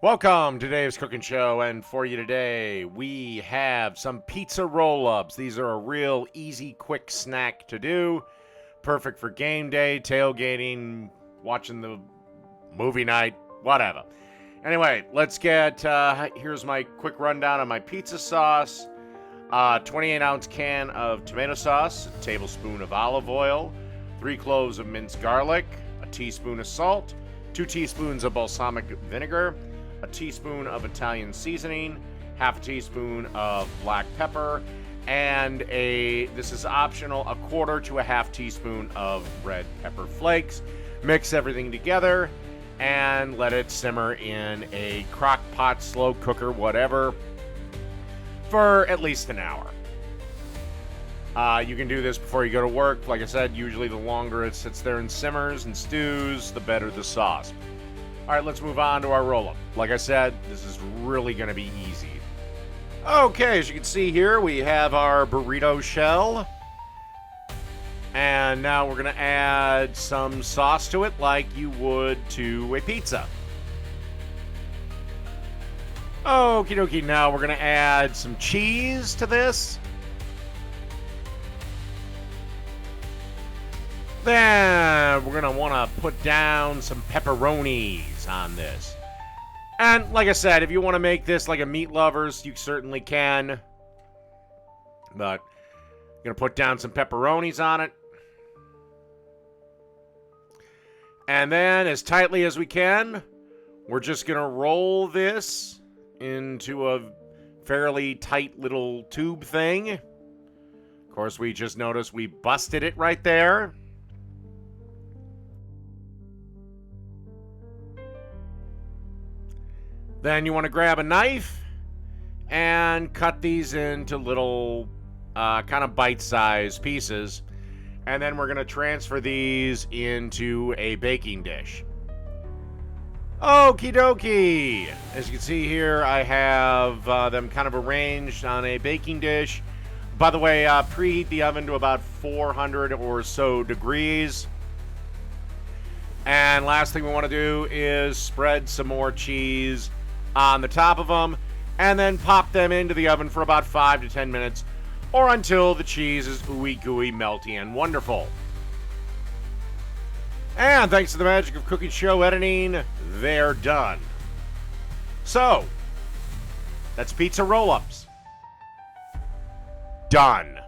Welcome to Dave's Cooking Show, and for you today, we have some pizza roll-ups. These are a real easy, quick snack to do. Perfect for game day, tailgating, watching the movie night, whatever. Anyway, let's get, here's my quick rundown on my pizza sauce. 28-ounce can of tomato sauce, a tablespoon of olive oil, 3 cloves of minced garlic, a teaspoon of salt, 2 teaspoons of balsamic vinegar, a teaspoon of Italian seasoning, half a teaspoon of black pepper, and this is optional, a quarter to a half teaspoon of red pepper flakes. Mix everything together and let it simmer in a crock pot, slow cooker, whatever, for at least an hour. You can do this before you go to work. Like I said, usually the longer it sits there and simmers and stews, the better the sauce. All right, let's move on to our roll-up. Like I said, this is really going to be easy. Okay, as you can see here, we have our burrito shell. And now we're going to add some sauce to it like you would to a pizza. Okie dokie, now we're going to add some cheese to this. Then we're going to want to put down some pepperonis on this. And like I said, if you want to make this like a meat lovers, you certainly can. But I'm going to put down some pepperonis on it. And then as tightly as we can, we're just going to roll this into a fairly tight little tube thing. Of course, we just noticed we busted it right there. Then you want to grab a knife and cut these into little kind of bite-sized pieces. And then we're going to transfer these into a baking dish. Okie dokie! As you can see here, I have them kind of arranged on a baking dish. By the way, preheat the oven to about 400 or so degrees. And last thing we want to do is spread some more cheese on the top of them, and then pop them into the oven for about 5 to 10 minutes, or until the cheese is ooey gooey, melty, and wonderful. And thanks to the magic of cooking show editing, they're done. So, that's pizza roll-ups. Done.